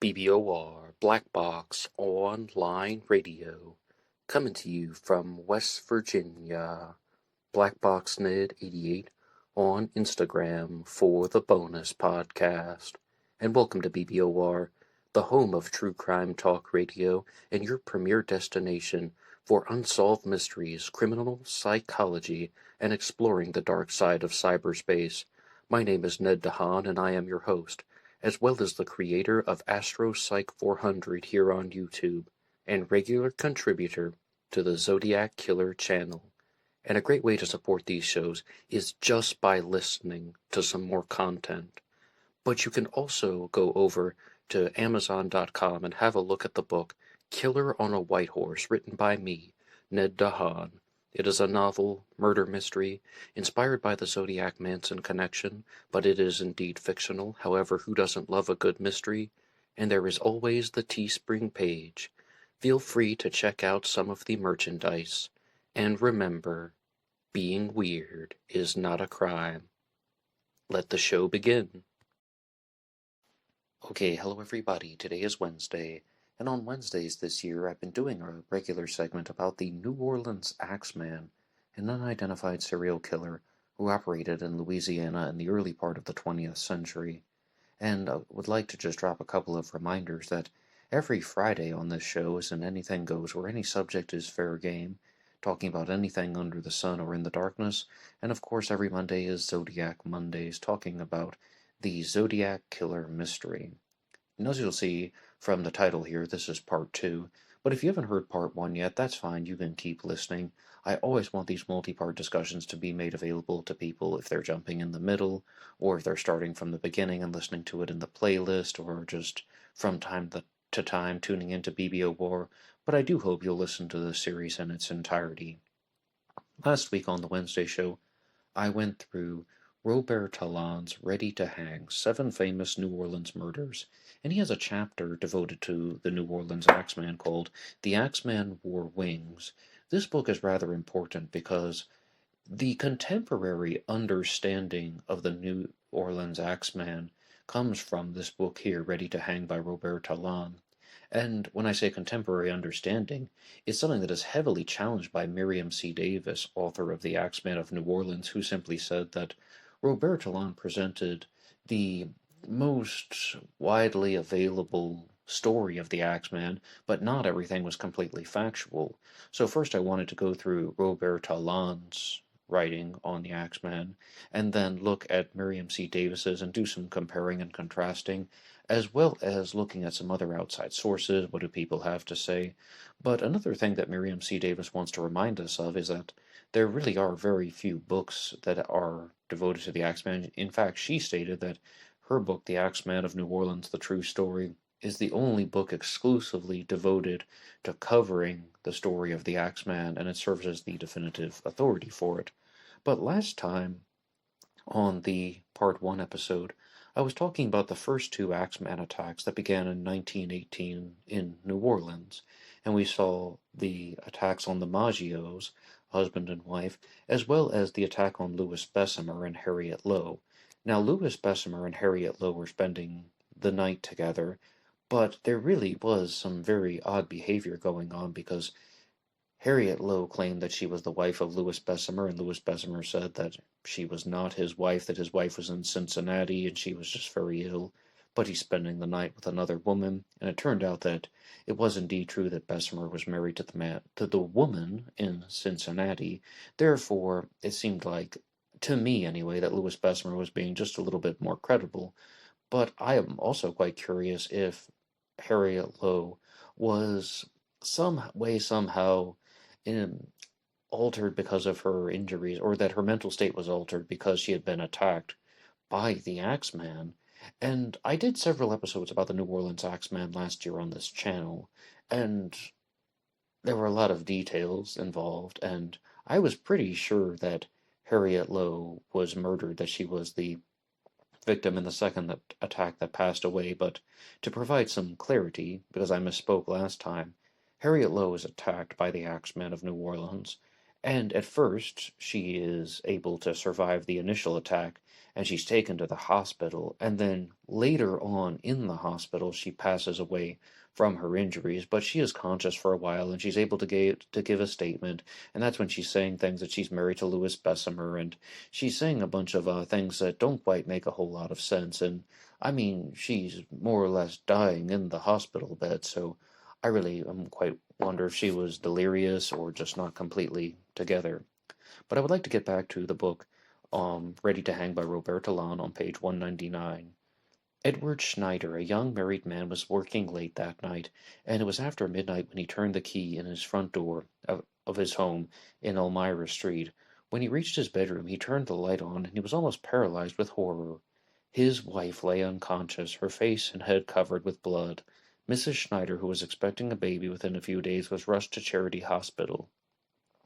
BBOR Black Box Online Radio, coming to you from West Virginia. BlackBoxNid88 on Instagram for the bonus podcast. And welcome to BBOR, the home of true crime talk radio and your premier destination for unsolved mysteries, criminal psychology, and exploring the dark side of cyberspace. My name is Ned DeHaan, and I am your host, as well as the creator of AstroPsych 400 here on YouTube, and regular contributor to the Zodiac Killer channel. And a great way to support these shows is just by listening to some more content. But you can also go over to Amazon.com and have a look at the book Killer on a White Horse, written by me, Ned DeHaan. It is a novel, murder mystery, inspired by the Zodiac Manson connection, but it is indeed fictional. However, who doesn't love a good mystery? And there is always the TeeSpring page. Feel free to check out some of the merchandise. And remember, being weird is not a crime. Let the show begin. Okay, hello everybody. Today is Wednesday. And on Wednesdays this year, I've been doing a regular segment about the New Orleans Axeman, an unidentified serial killer who operated in Louisiana in the early part of the 20th century. And I would like to just drop a couple of reminders that every Friday on this show is an Anything Goes, where any subject is fair game, talking about anything under the sun or in the darkness. And of course, every Monday is Zodiac Mondays, talking about the Zodiac Killer mystery. And as you'll see from the title here, this is part 2, but if you haven't heard part 1 yet, that's fine, you can keep listening. I always want these multi-part discussions to be made available to people if they're jumping in the middle, or if they're starting from the beginning and listening to it in the playlist, or just from time to time tuning into BBOR, but I do hope you'll listen to the series in its entirety. Last week on the Wednesday show, I went through Robert Talon's Ready to Hang, 7 Famous New Orleans Murders, and he has a chapter devoted to the New Orleans Axeman called The Axeman Wore Wings. This book is rather important because the contemporary understanding of the New Orleans Axeman comes from this book here, Ready to Hang by Robert Talon. And when I say contemporary understanding, it's something that is heavily challenged by Miriam C. Davis, author of The Axeman of New Orleans, who simply said that Robert Talon presented the most widely available story of the Axeman, but not everything was completely factual. So first I wanted to go through Robert Talon's writing on the Axeman, and then look at Miriam C. Davis's and do some comparing and contrasting, as well as looking at some other outside sources. What do people have to say? But another thing that Miriam C. Davis wants to remind us of is that there really are very few books that are devoted to the Axeman. In fact, she stated that her book, The Axeman of New Orleans, The True Story, is the only book exclusively devoted to covering the story of the Axeman, and it serves as the definitive authority for it. But last time, on the Part 1 episode, I was talking about the first 2 Axeman attacks that began in 1918 in New Orleans, and we saw the attacks on the Maggios, husband and wife, as well as the attack on Louis Bessemer and Harriet Lowe. Now, Louis Bessemer and Harriet Lowe were spending the night together, but there really was some very odd behavior going on, because Harriet Lowe claimed that she was the wife of Louis Bessemer, and Louis Bessemer said that she was not his wife, that his wife was in Cincinnati and she was just very ill, but he's spending the night with another woman. And it turned out that it was indeed true that Bessemer was married to the woman in Cincinnati. Therefore, it seemed like, to me anyway, that Louis Bessemer was being just a little bit more credible. But I am also quite curious if Harriet Lowe was somehow altered because of her injuries, or that her mental state was altered because she had been attacked by the Axeman. And I did several episodes about the New Orleans Axeman last year on this channel, and there were a lot of details involved, and I was pretty sure that Harriet Lowe was murdered, that she was the victim in the second attack that passed away. But to provide some clarity, because I misspoke last time, Harriet Lowe was attacked by the Axeman of New Orleans, And at first, she is able to survive the initial attack, and she's taken to the hospital. And then later on in the hospital, she passes away from her injuries, but she is conscious for a while, and she's able to give a statement. And that's when she's saying things that she's married to Louis Bessemer, and she's saying a bunch of things that don't quite make a whole lot of sense. And I mean, she's more or less dying in the hospital bed, so I really quite wonder if she was delirious or just not completely together. But I would like to get back to the book Ready to Hang by Roberta Lawn on page 199. Edward Schneider, a young married man, was working late that night, and it was after midnight when he turned the key in his front door of his home in Elmira Street. When he reached his bedroom, he turned the light on, and he was almost paralyzed with horror. His wife lay unconscious, her face and head covered with blood. Mrs. Schneider, who was expecting a baby within a few days, was rushed to Charity Hospital.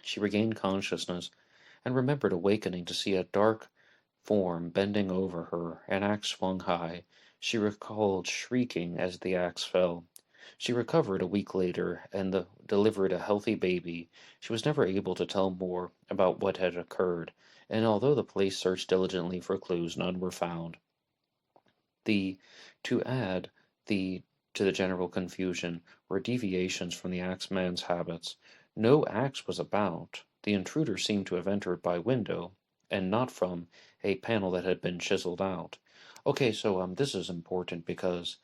She regained consciousness and remembered awakening to see a dark form bending over her, an axe swung high. She recalled shrieking as the axe fell. She recovered a week later and delivered a healthy baby. She was never able to tell more about what had occurred, and although the police searched diligently for clues, none were found. The to add the to the general confusion were deviations from the axeman's habits. No axe was about. The intruder seemed to have entered by window, and not from a panel that had been chiseled out. Okay, so this is important because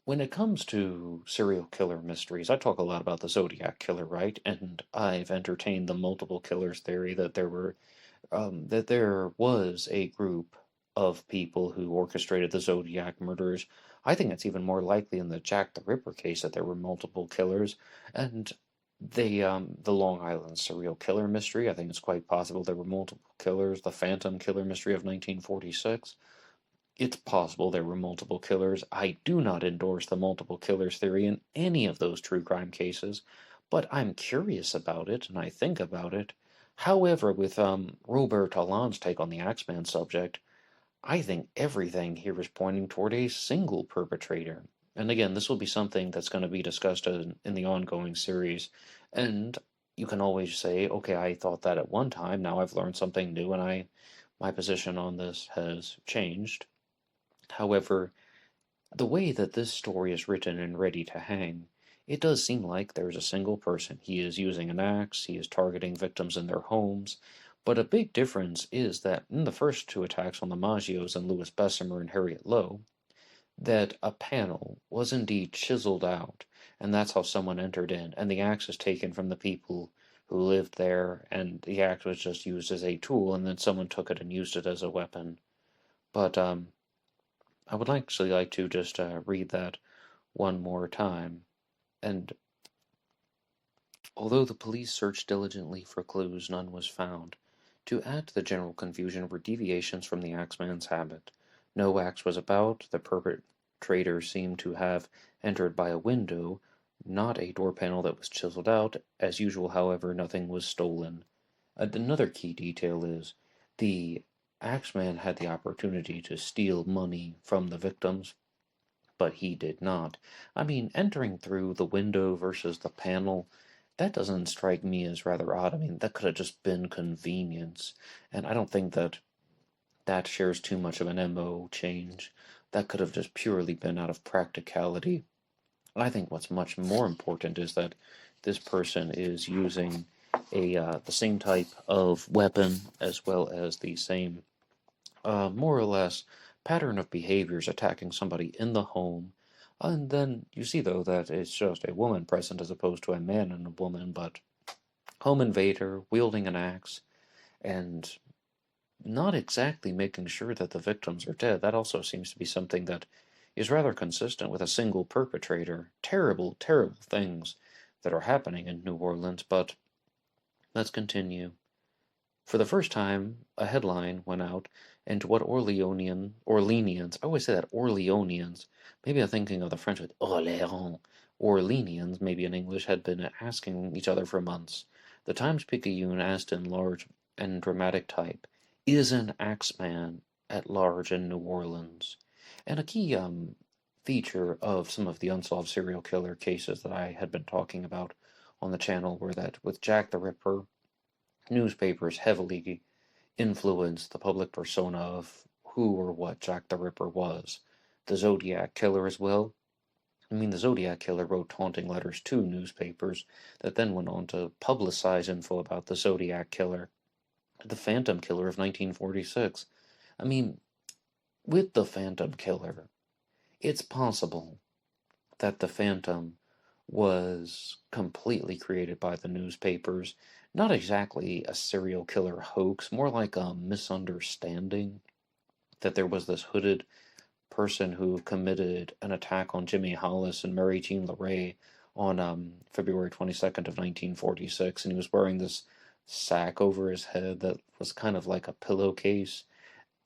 when it comes to serial killer mysteries, I talk a lot about the Zodiac killer, right? And I've entertained the multiple killers theory that there was a group of people who orchestrated the Zodiac murders. I think it's even more likely in the Jack the Ripper case that there were multiple killers, and the Long Island serial killer mystery. I think it's quite possible there were multiple killers. The Phantom Killer mystery of 1946. It's possible there were multiple killers. I do not endorse the multiple killers theory in any of those true crime cases, but I'm curious about it and I think about it. However, with Robert Alon's take on the Axeman subject, I think everything here is pointing toward a single perpetrator. And again, this will be something that's going to be discussed in the ongoing series. And you can always say, okay, I thought that at one time, now I've learned something new, and my position on this has changed. However, the way that this story is written and Ready to Hang, it does seem like there's a single person. He is using an axe, he is targeting victims in their homes, but a big difference is that in the first two attacks on the Maggios and Louis Bessemer and Harriet Lowe, that a panel was indeed chiseled out, and that's how someone entered in, and the axe was taken from the people who lived there, and the axe was just used as a tool, and then someone took it and used it as a weapon. But I would actually like to just read that one more time. And although the police searched diligently for clues, none was found. To add to the general confusion were deviations from the axeman's habit. No axe was about. The perpetrator seemed to have entered by a window, not a door panel that was chiseled out. As usual, however, nothing was stolen. Another key detail is the axeman had the opportunity to steal money from the victims, but he did not. I mean, entering through the window versus the panel, that doesn't strike me as rather odd. I mean, that could have just been convenience, and I don't think that shares too much of an MO change. That could have just purely been out of practicality. I think what's much more important is that this person is using the same type of weapon as well as the same more or less pattern of behaviors attacking somebody in the home. And then you see, though, that it's just a woman present as opposed to a man and a woman, but home invader wielding an axe and not exactly making sure that the victims are dead. That also seems to be something that is rather consistent with a single perpetrator. Terrible, terrible things that are happening in New Orleans, but let's continue. For the first time, a headline went out into what Orleanians, I always say that Orleanians, maybe I'm thinking of the French with Orléans, Orleanians, maybe in English, had been asking each other for months. The Times-Picayune asked in large and dramatic type, is an axeman at large in New Orleans? And a key feature of some of the unsolved serial killer cases that I had been talking about on the channel were that with Jack the Ripper, newspapers heavily influenced the public persona of who or what Jack the Ripper was. The Zodiac Killer as well. I mean, the Zodiac Killer wrote taunting letters to newspapers that then went on to publicize info about the Zodiac Killer. The Phantom Killer of 1946. I mean, with the Phantom Killer, it's possible that the Phantom was completely created by the newspapers. Not exactly a serial killer hoax, more like a misunderstanding that there was this hooded person who committed an attack on Jimmy Hollis and Mary Jean LaRae on February 22nd of 1946, and he was wearing this sack over his head that was kind of like a pillowcase.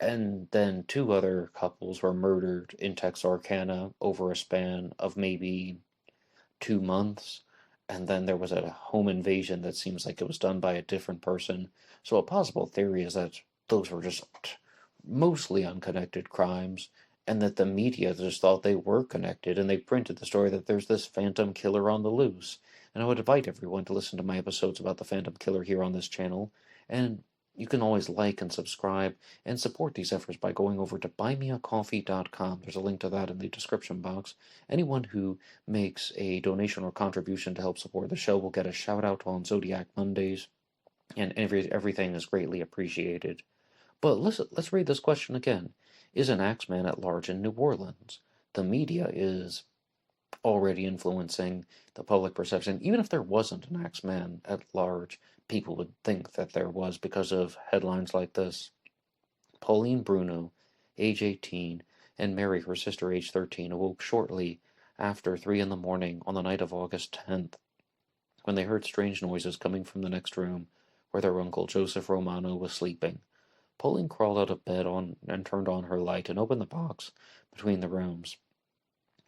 And then two other couples were murdered in Texarkana over a span of maybe 2 months. And then there was a home invasion that seems like it was done by a different person. So a possible theory is that those were just mostly unconnected crimes, and that the media just thought they were connected, and they printed the story that there's this phantom killer on the loose. And I would invite everyone to listen to my episodes about the phantom killer here on this channel, and you can always like and subscribe and support these efforts by going over to BuyMeACoffee.com. There's a link to that in the description box. Anyone who makes a donation or contribution to help support the show will get a shout out on Zodiac Mondays, and everything is greatly appreciated. But let's read this question again. Is an Axeman at large in New Orleans? The media is already influencing the public perception. Even if there wasn't an Axeman at large, people would think that there was because of headlines like this. Pauline Bruno, age 18, and Mary, her sister, age 13, awoke shortly after 3 in the morning on the night of August 10th, when they heard strange noises coming from the next room, where their uncle Joseph Romano was sleeping. Pauline crawled out of bed and turned on her light and opened the box between the rooms.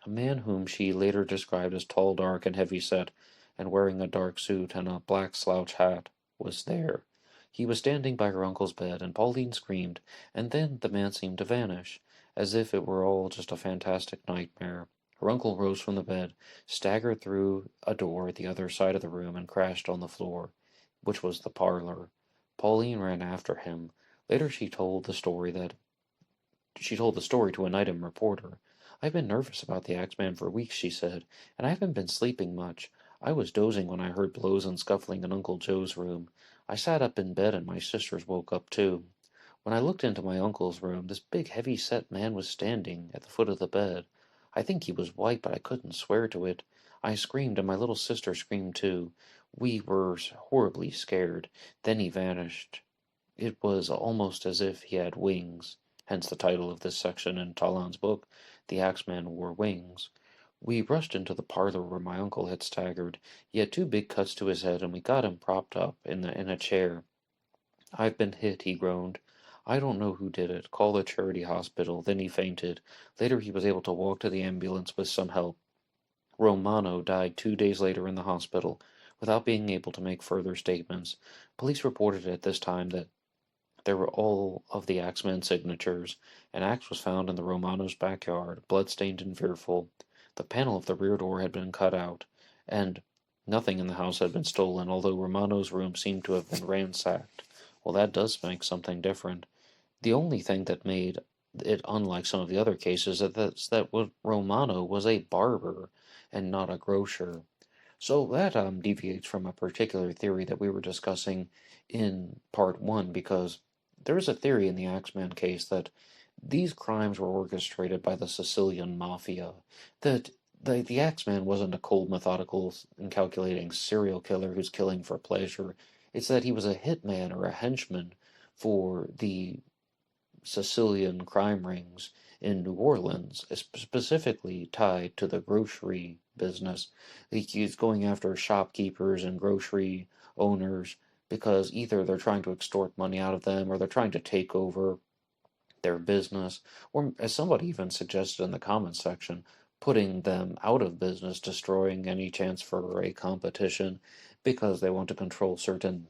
A man whom she later described as tall, dark, and heavy-set, and wearing a dark suit and a black slouch hat, was there. He was standing by her uncle's bed, and Pauline screamed, and then the man seemed to vanish, as if it were all just a fantastic nightmare. Her uncle rose from the bed, staggered through a door at the other side of the room, and crashed on the floor, which was the parlor. Pauline ran after him. Later she told the story to an item reporter. I've been nervous about the Axeman for weeks, she said, and I haven't been sleeping much. I was dozing when I heard blows and scuffling in Uncle Joe's room. I sat up in bed and my sisters woke up too. When I looked into my uncle's room, this big heavy-set man was standing at the foot of the bed. I think he was white, but I couldn't swear to it. I screamed, and my little sister screamed too. We were horribly scared. Then he vanished. It was almost as if he had wings, hence the title of this section in Talon's book, The Axeman Wore Wings. We rushed into the parlor where my uncle had staggered. He had 2 big cuts to his head, and we got him propped up in a chair. I've been hit, he groaned. I don't know who did it. Call the charity hospital. Then he fainted. Later he was able to walk to the ambulance with some help. Romano died 2 days later in the hospital, without being able to make further statements. Police reported at this time that there were all of the Axeman's signatures. An axe was found in the Romano's backyard, blood-stained and fearful. The panel of the rear door had been cut out, and nothing in the house had been stolen, although Romano's room seemed to have been ransacked. Well, that does make something different. The only thing that made it unlike some of the other cases is that Romano was a barber and not a grocer. So that deviates from a particular theory that we were discussing in part 1, because there is a theory in the Axeman case that these crimes were orchestrated by the Sicilian Mafia, that the Axeman wasn't a cold, methodical, and calculating serial killer who's killing for pleasure. It's that he was a hitman or a henchman for the Sicilian crime rings in New Orleans, specifically tied to the grocery business. He's going after shopkeepers and grocery owners because either they're trying to extort money out of them or they're trying to take over their business, or as somebody even suggested in the comments section, putting them out of business, destroying any chance for a competition because they want to control certain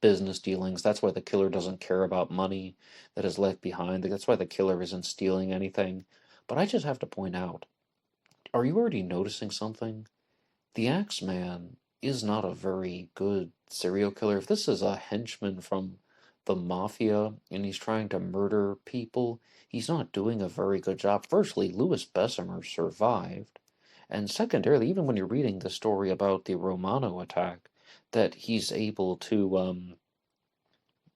business dealings. That's why the killer doesn't care about money that is left behind. That's why the killer isn't stealing anything. But I just have to point out, are you already noticing something? The Axeman is not a very good serial killer. If this is a henchman from the Mafia and he's trying to murder people, he's not doing a very good job. Firstly, Louis Bessemer survived. And secondarily, even when you're reading the story about the Romano attack, that he's able to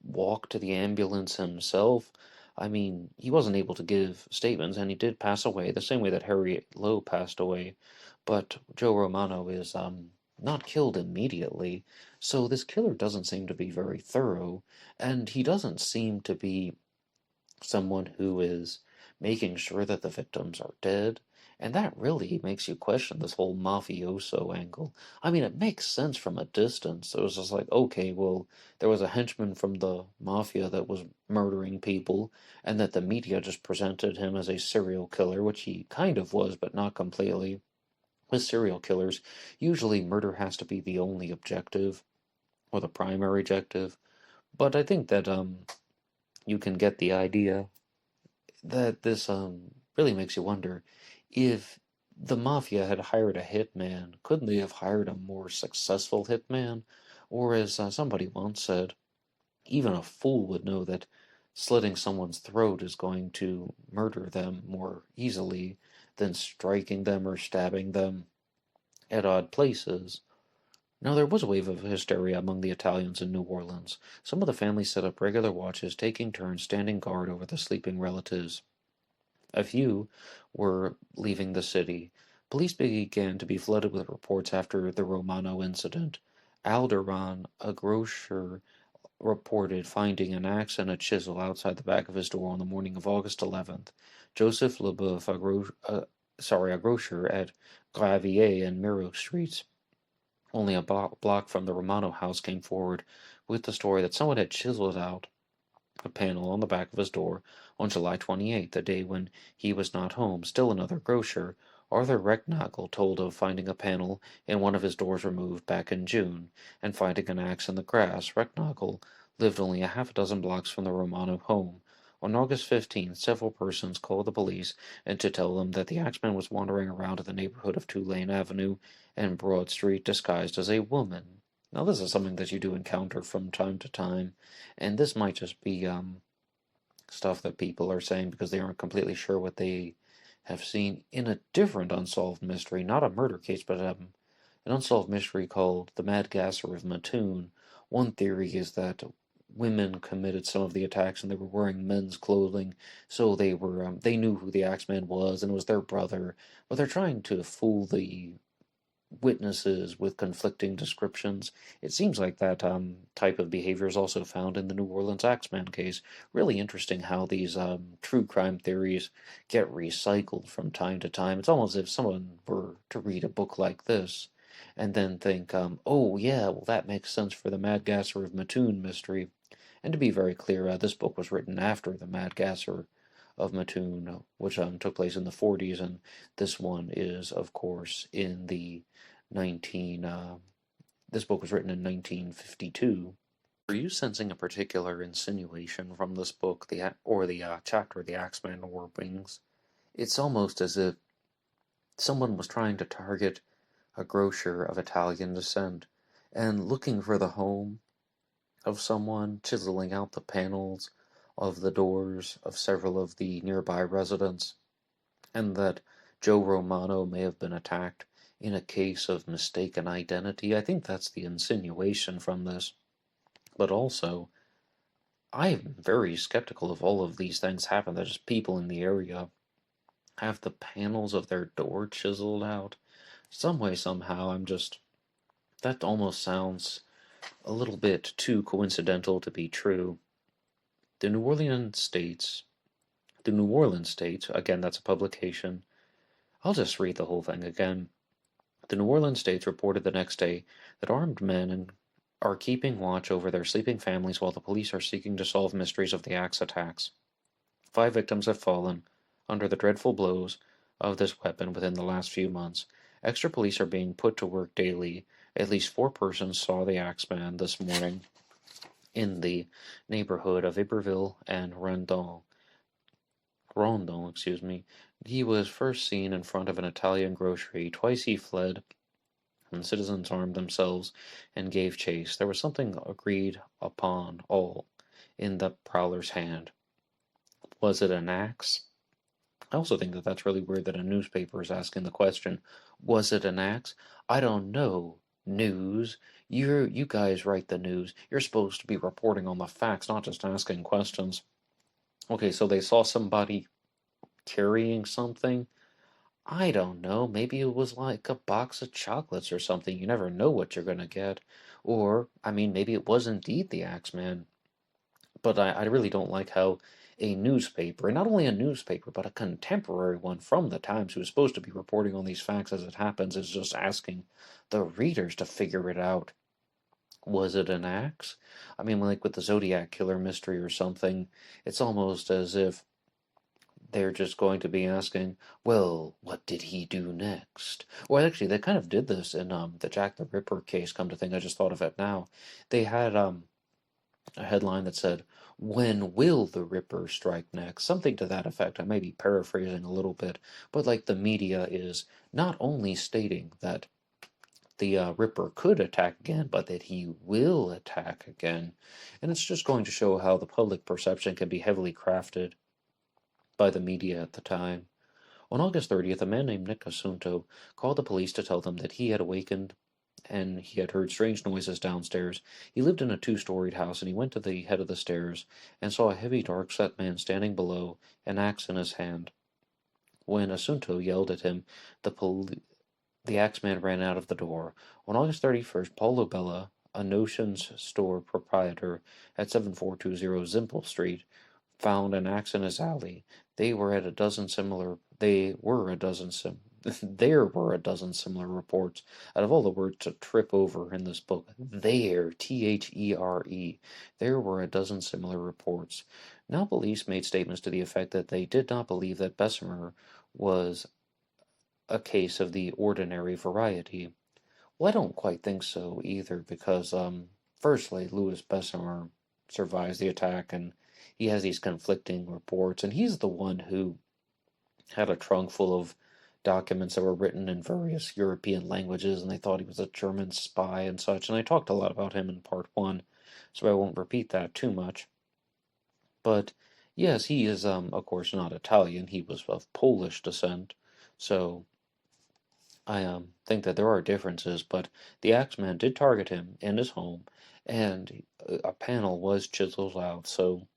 walk to the ambulance himself. I mean, he wasn't able to give statements, and he did pass away the same way that Harriet Lowe passed away. But Joe Romano is not killed immediately, so this killer doesn't seem to be very thorough, and he doesn't seem to be someone who is making sure that the victims are dead. And that really makes you question this whole mafioso angle. I mean, it makes sense from a distance. It was just like, okay, well, there was a henchman from the mafia that was murdering people, and that the media just presented him as a serial killer, which he kind of was, but not completely. With serial killers, usually murder has to be the only objective, or the primary objective. But I think that you can get the idea that this really makes you wonder if the mafia had hired a hitman, couldn't they have hired a more successful hitman? Or as somebody once said, even a fool would know that slitting someone's throat is going to murder them more easily than striking them or stabbing them at odd places. Now, there was a wave of hysteria among the Italians in New Orleans. Some of the families set up regular watches, taking turns standing guard over the sleeping relatives. A few were leaving the city. Police began to be flooded with reports after the Romano incident. Alderon, a grocer, reported finding an axe and a chisel outside the back of his door on the morning of August 11th. Joseph Leboeuf, a grocer at Gravier and Miro Streets, only a block from the Romano house, came forward with the story that someone had chiseled out a panel on the back of his door on July 28th, the day when he was not home. Still another grocer, Arthur Recknagel, told of finding a panel in one of his doors removed back in June, and finding an axe in the grass. Recknagel lived only a half a dozen blocks from the Romano home. On August 15th, several persons called the police and to tell them that the axeman was wandering around in the neighborhood of Tulane Avenue and Broad Street disguised as a woman. Now, this is something that you do encounter from time to time, and this might just be stuff that people are saying because they aren't completely sure what they have seen in a different unsolved mystery, not a murder case, but an unsolved mystery called The Mad Gasser of Mattoon. One theory is that women committed some of the attacks and they were wearing men's clothing, so they knew who the Axeman was and it was their brother, but they're trying to fool the witnesses with conflicting descriptions. It seems like that type of behavior is also found in the New Orleans Axeman case. Really interesting how these true crime theories get recycled from time to time. It's almost as if someone were to read a book like this and then think, oh yeah, well that makes sense for the Mad Gasser of Mattoon mystery. And to be very clear, this book was written after the Mad Gasser of Mattoon, which took place in the 40s, and this one is, of course, in the 19. This book was written in 1952. Are you sensing a particular insinuation from this book, the chapter, "The Axeman Wore Wings"? It's almost as if someone was trying to target a grocer of Italian descent and looking for the home of someone, chiseling out the panels of the doors of several of the nearby residents, and that Joe Romano may have been attacked in a case of mistaken identity. I think that's the insinuation from this. But also, I'm very skeptical of all of these things happen. That just people in the area have the panels of their door chiseled out. Some way, somehow, that almost sounds a little bit too coincidental to be true. The New Orleans States, again, that's a publication. I'll just read the whole thing again. The New Orleans States reported the next day that armed men are keeping watch over their sleeping families while the police are seeking to solve mysteries of the axe attacks. 5 victims have fallen under the dreadful blows of this weapon within the last few months. Extra police are being put to work daily. At least 4 persons saw the Axeman this morning in the neighborhood of Iberville and Rondon. He was first seen in front of an Italian grocery. Twice he fled and the citizens armed themselves and gave chase. There was something agreed upon all in the prowler's hand. Was it an axe? I also think that that's really weird that a newspaper is asking the question, was it an axe? I don't know. News. You guys write the news. You're supposed to be reporting on the facts, not just asking questions. Okay, so they saw somebody carrying something. I don't know. Maybe it was like a box of chocolates or something. You never know what you're gonna get. Or, I mean, maybe it was indeed the Axeman. But I really don't like how a newspaper, and not only a newspaper, but a contemporary one from the Times, who is supposed to be reporting on these facts as it happens, is just asking the readers to figure it out. Was it an axe? I mean, like with the Zodiac Killer mystery or something, it's almost as if they're just going to be asking, well, what did he do next? Well, actually, they kind of did this in the Jack the Ripper case, come to think, I just thought of it now. They had a headline that said, when will the Ripper strike next? Something to that effect. I may be paraphrasing a little bit, but like the media is not only stating that the Ripper could attack again, but that he will attack again. And it's just going to show how the public perception can be heavily crafted by the media at the time. On August 30th, a man named Nick Asunto called the police to tell them that he had awakened and he had heard strange noises downstairs. He lived in a two-storied house, and he went to the head of the stairs and saw a heavy, dark-set man standing below, an axe in his hand. When Asunto yelled at him, the axeman ran out of the door. On August 31st, Paul Lobella, a notions store proprietor at 7420 Zimple Street, found an axe in his alley. There were a dozen similar reports. Out of all the words to trip over in this book, There, there were a dozen similar reports. Now police made statements to the effect that they did not believe that Bessemer was a case of the ordinary variety. Well, I don't quite think so either, because firstly, Louis Bessemer survives the attack, and he has these conflicting reports, and he's the one who had a trunk full of documents that were written in various European languages, and they thought he was a German spy and such, and I talked a lot about him in part one, so I won't repeat that too much. But yes, he is, of course, not Italian. He was of Polish descent, so I think that there are differences, but the Axeman did target him in his home, and a panel was chiseled out, so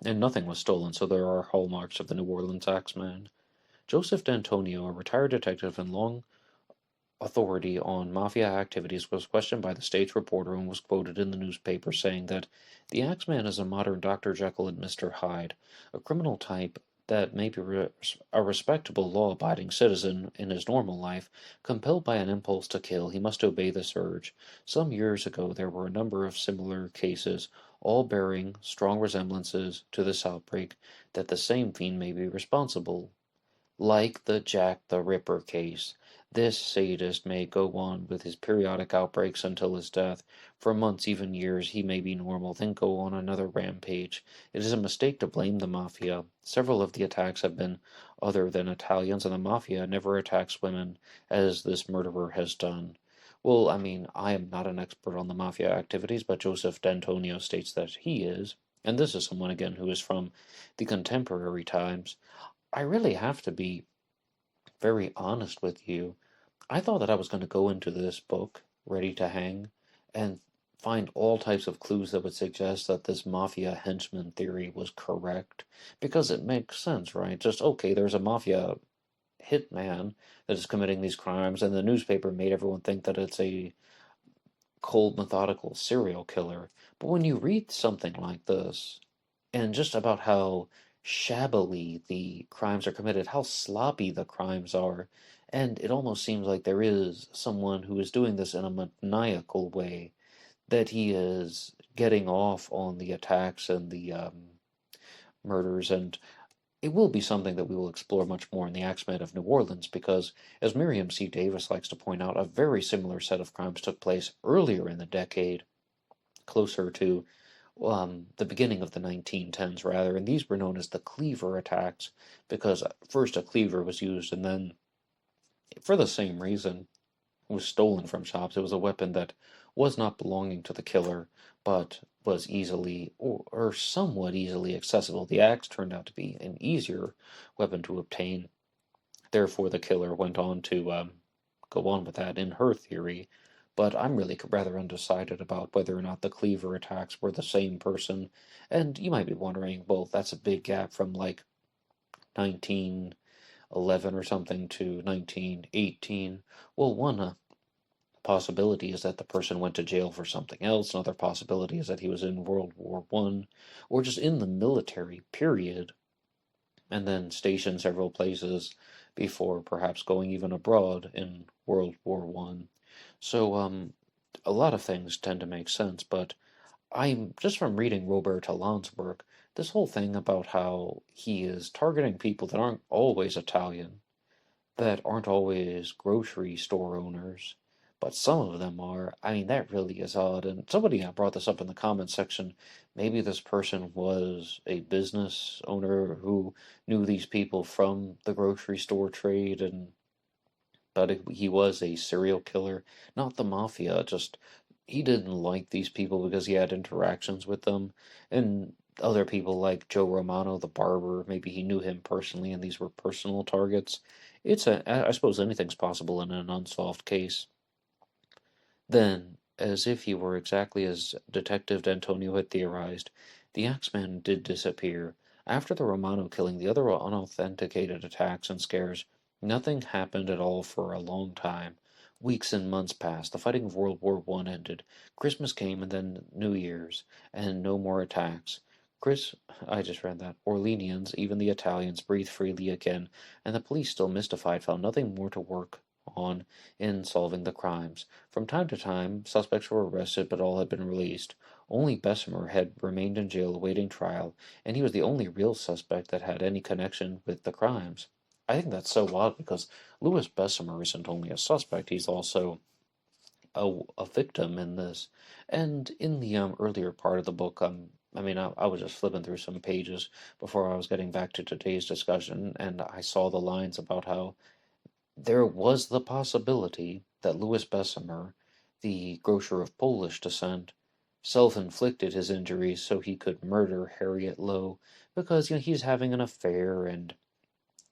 and nothing was stolen, so there are hallmarks of the New Orleans Axeman. Joseph D'Antonio, a retired detective and long authority on Mafia activities, was questioned by the State's reporter and was quoted in the newspaper saying that the Axeman is a modern Dr. Jekyll and Mr. Hyde, a criminal type that may be a respectable, law-abiding citizen in his normal life. Compelled by an impulse to kill, he must obey this urge. Some years ago there were a number of similar cases, all bearing strong resemblances to this outbreak, that the same fiend may be responsible. Like the Jack the Ripper case, this sadist may go on with his periodic outbreaks until his death. For months, even years, he may be normal, then go on another rampage. It is a mistake to blame the Mafia. Several of the attacks have been other than Italians, and the Mafia never attacks women, as this murderer has done. Well, I mean, I am not an expert on the Mafia activities, but Joseph D'Antonio states that he is, and this is someone, again, who is from the contemporary times. I really have to be very honest with you. I thought that I was going to go into this book ready to hang and find all types of clues that would suggest that this mafia henchman theory was correct, because it makes sense, right? Just, okay, there's a mafia hitman that is committing these crimes, and the newspaper made everyone think that it's a cold, methodical serial killer. But when you read something like this, and just about how shabbily the crimes are committed, how sloppy the crimes are, and it almost seems like there is someone who is doing this in a maniacal way, that he is getting off on the attacks and the murders, and it will be something that we will explore much more in the Axeman of New Orleans, because, as Miriam C. Davis likes to point out, a very similar set of crimes took place earlier in the decade, closer to the beginning of the 1910s, rather, and these were known as the cleaver attacks, because first a cleaver was used, and then, for the same reason, was stolen from shops. It was a weapon that was not belonging to the killer, but was easily or somewhat easily accessible. The axe turned out to be an easier weapon to obtain. Therefore, the killer went on to go on with that in her theory. But I'm really rather undecided about whether or not the cleaver attacks were the same person. And you might be wondering, well, that's a big gap from like 1911 or something to 1918. Well, one possibility is that the person went to jail for something else. Another possibility is that he was in World War One, or just in the military period, and then stationed several places before perhaps going even abroad in World War One. So, a lot of things tend to make sense, but I'm just from reading Robert Alon's work, this whole thing about how he is targeting people that aren't always Italian, that aren't always grocery store owners, but some of them are. I mean, that really is odd. And somebody brought this up in the comments section. Maybe this person was a business owner who knew these people from the grocery store trade, and but he was a serial killer, not the mafia. Just he didn't like these people because he had interactions with them, and other people like Joe Romano, the barber. Maybe he knew him personally, and these were personal targets. I suppose anything's possible in an unsolved case. Then, as if he were exactly as Detective D'Antonio had theorized, the Axeman did disappear. After the Romano killing, the other unauthenticated attacks and scares, nothing happened at all for a long time. Weeks and months passed. The fighting of World War One ended. Christmas came, and then New Year's, and no more attacks. Chris, I just read that. Orleanians, even the Italians, breathed freely again, and the police, still mystified, found nothing more to work on in solving the crimes. From time to time, suspects were arrested, but all had been released. Only Bessemer had remained in jail awaiting trial, and he was the only real suspect that had any connection with the crimes. I think that's so odd because Louis Bessemer isn't only a suspect, he's also a victim in this. And in the earlier part of the book, I was just flipping through some pages before I was getting back to today's discussion, and I saw the lines about how there was the possibility that Louis Bessemer, the grocer of Polish descent, self-inflicted his injuries so he could murder Harriet Lowe because he's having an affair, and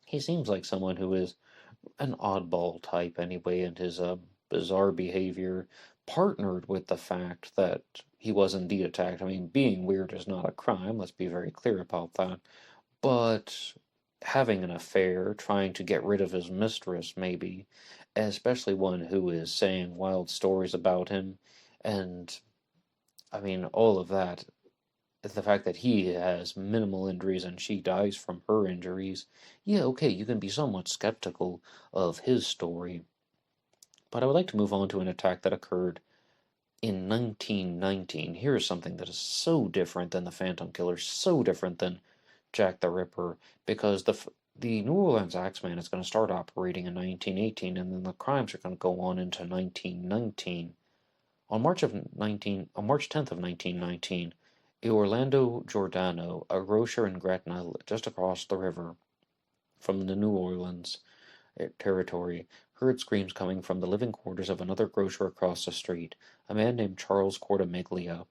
he seems like someone who is an oddball type anyway, and his bizarre behavior partnered with the fact that he was indeed attacked. I mean, being weird is not a crime, let's be very clear about that. But having an affair, trying to get rid of his mistress, maybe, especially one who is saying wild stories about him, and I mean, all of that, the fact that he has minimal injuries and she dies from her injuries, yeah, okay, you can be somewhat skeptical of his story. But I would like to move on to an attack that occurred in 1919. Here is something that is so different than the Phantom Killer, so different than Jack the Ripper, because the New Orleans Axeman is going to start operating in 1918, and then the crimes are going to go on into 1919. On March 10th of 1919, Orlando Giordano, a grocer in Gretna, just across the river from the New Orleans territory, heard screams coming from the living quarters of another grocer across the street, a man named Charles Cortamiglia.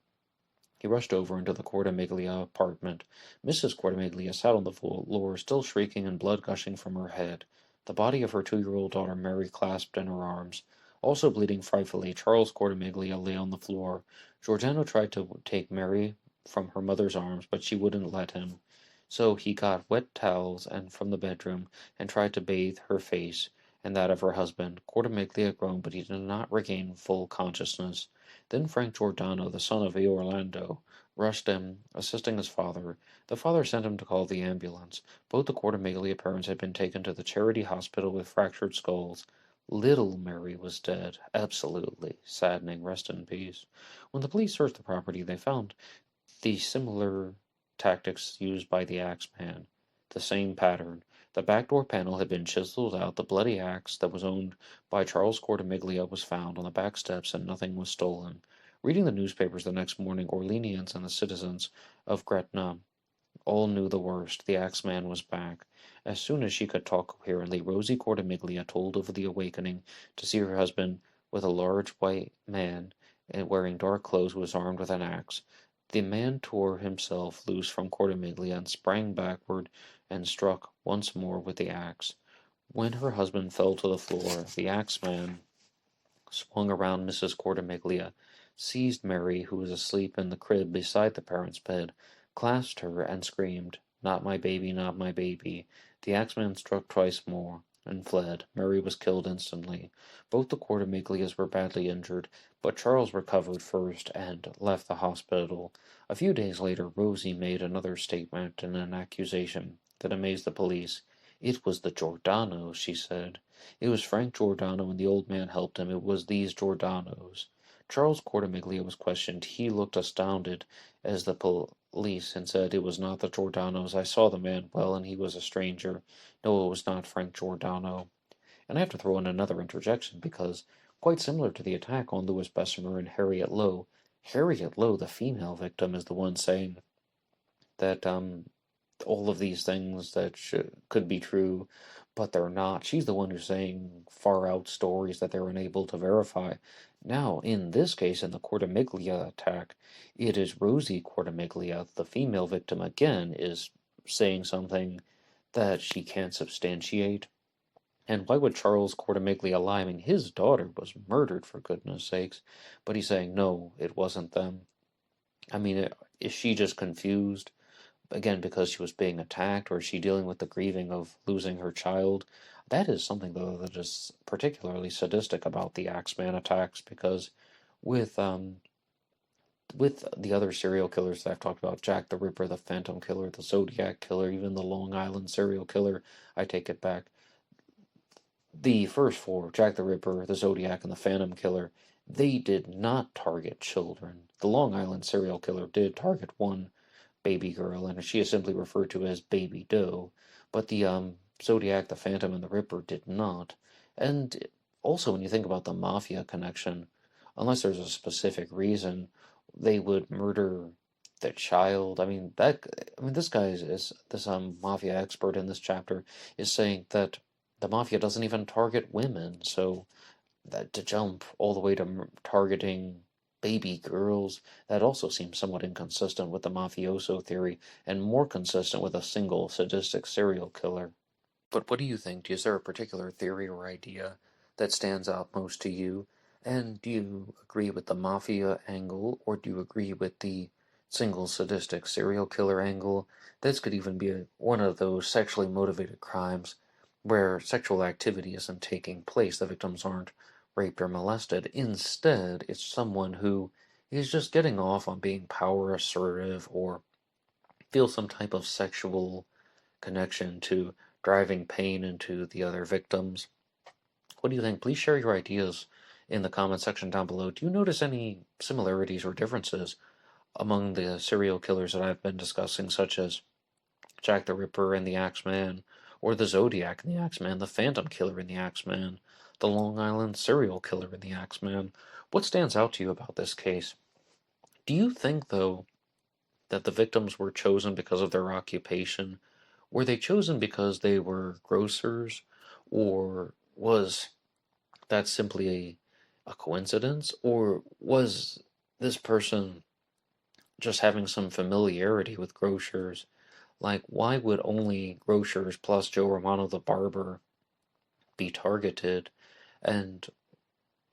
He rushed over into the Cortamiglia apartment. Mrs. Cortamiglia sat on the floor, still shrieking and blood gushing from her head, the body of her 2-year-old daughter Mary clasped in her arms. Also bleeding frightfully, Charles Cortamiglia lay on the floor. Giordano tried to take Mary from her mother's arms, but she wouldn't let him. So he got wet towels and from the bedroom and tried to bathe her face and that of her husband. Cortamiglia groaned, but he did not regain full consciousness. Then Frank Giordano, the son of Orlando, rushed in, assisting his father. The father sent him to call the ambulance. Both the Cortamiglia parents had been taken to the charity hospital with fractured skulls. Little Mary was dead. Absolutely saddening. Rest in peace. When the police searched the property, they found the similar tactics used by the Axeman. The same pattern. The back door panel had been chiseled out. The bloody axe that was owned by Charles Cortamiglia was found on the back steps, and nothing was stolen. Reading the newspapers the next morning, Orleanians and the citizens of Gretna all knew the worst. The Axeman was back. As soon as she could talk coherently, Rosie Cortamiglia told of the awakening to see her husband with a large white man wearing dark clothes who was armed with an axe. The man tore himself loose from Cortimiglia and sprang backward and struck once more with the axe. When her husband fell to the floor, the axeman swung around Mrs. Cortimiglia, seized Mary, who was asleep in the crib beside the parents' bed, clasped her, and screamed, "Not my baby, not my baby." The axeman struck twice more, and fled. Mary was killed instantly. Both the Cortimiglias were badly injured, but Charles recovered first and left the hospital. A few days later, Rosie made another statement and an accusation that amazed the police. "It was the Giordanos," she said. "It was Frank Giordano and the old man helped him. It was these Giordanos." Charles Cortimiglia was questioned. He looked astounded as the police and said, "It was not the Giordanos. I saw the man well, and he was a stranger. No, it was not Frank Giordano." And I have to throw in another interjection because, quite similar to the attack on Louis Bessemer and Harriet Lowe, the female victim, is the one saying that all of these things that could be true, but they're not. She's the one who's saying far out stories that they're unable to verify. Now, in this case, in the Cortimiglia attack, it is Rosie Cortimiglia, the female victim, again, is saying something that she can't substantiate. And why would Charles Cortimiglia lie? I mean, his daughter was murdered, for goodness sakes. But he's saying, no, it wasn't them. I mean, is she just confused? Again, because she was being attacked, or is she dealing with the grieving of losing her child? That is something, though, that is particularly sadistic about the Axeman attacks, because with the other serial killers that I've talked about, Jack the Ripper, the Phantom Killer, the Zodiac Killer, even the Long Island serial killer, I take it back. The first four, Jack the Ripper, the Zodiac, and the Phantom Killer, they did not target children. The Long Island serial killer did target one baby girl, and she is simply referred to as Baby Doe, but the Zodiac, the Phantom, and the Ripper did not. And also, when you think about the Mafia connection, unless there's a specific reason, they would murder the child. This guy is this Mafia expert in this chapter is saying that the Mafia doesn't even target women, so that to jump all the way to targeting baby girls, that also seems somewhat inconsistent with the mafioso theory, and more consistent with a single sadistic serial killer. But what do you think? Is there a particular theory or idea that stands out most to you? And do you agree with the mafia angle, or do you agree with the single sadistic serial killer angle? This could even be one of those sexually motivated crimes where sexual activity isn't taking place, the victims aren't raped or molested. Instead, it's someone who is just getting off on being power assertive or feels some type of sexual connection to driving pain into the other victims. What do you think? Please share your ideas in the comment section down below. Do you notice any similarities or differences among the serial killers that I've been discussing, such as Jack the Ripper and the Axeman, or the Zodiac and the Axeman, the Phantom Killer and the Axeman, the Long Island serial killer and the Axeman? What stands out to you about this case? Do you think, though, that the victims were chosen because of their occupation? Were they chosen because they were grocers, or was that simply a coincidence, or was this person just having some familiarity with grocers? Like, why would only grocers plus Joe Romano the barber be targeted? And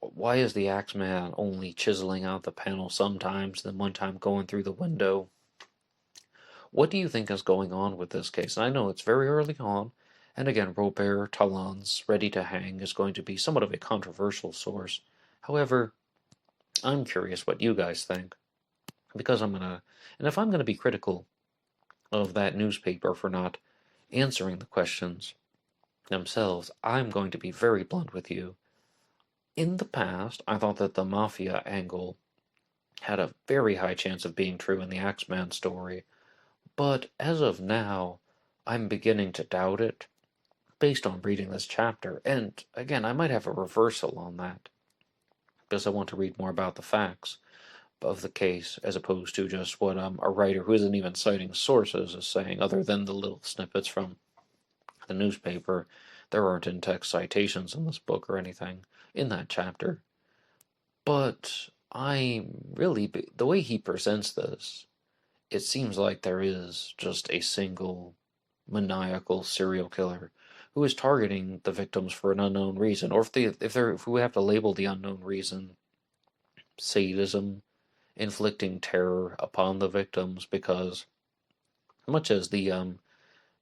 why is the Axeman only chiseling out the panel sometimes, then one time going through the window? What do you think is going on with this case? And I know it's very early on, and again, Robert Talon's Ready to Hang is going to be somewhat of a controversial source. However, I'm curious what you guys think, because and if I'm gonna be critical of that newspaper for not answering the questions themselves, I'm going to be very blunt with you. In the past, I thought that the Mafia angle had a very high chance of being true in the Axeman story, but as of now, I'm beginning to doubt it, based on reading this chapter. And again, I might have a reversal on that, because I want to read more about the facts of the case, as opposed to just what a writer who isn't even citing sources is saying, other than the little snippets from the newspaper. There aren't in-text citations in this book or anything in that chapter. But the way he presents this, it seems like there is just a single maniacal serial killer who is targeting the victims for an unknown reason, or if we have to label the unknown reason sadism, inflicting terror upon the victims, because much as the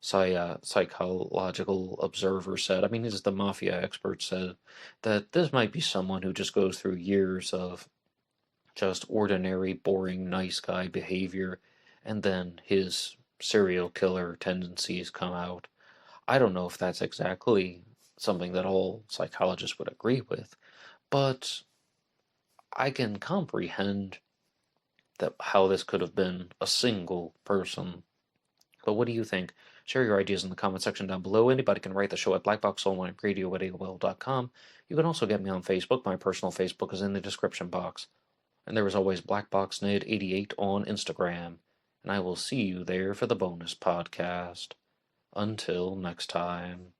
psychological observer said, I mean, as the Mafia expert said, that this might be someone who just goes through years of just ordinary, boring, nice guy behavior, and then his serial killer tendencies come out. I don't know if that's exactly something that all psychologists would agree with, but I can comprehend that how this could have been a single person. But what do you think? Share your ideas in the comment section down below. Anybody can write the show at BlackBoxOnlineRadio at AOL.com. You can also get me on Facebook. My personal Facebook is in the description box. And there is always BlackBoxNed88 on Instagram. And I will see you there for the bonus podcast. Until next time.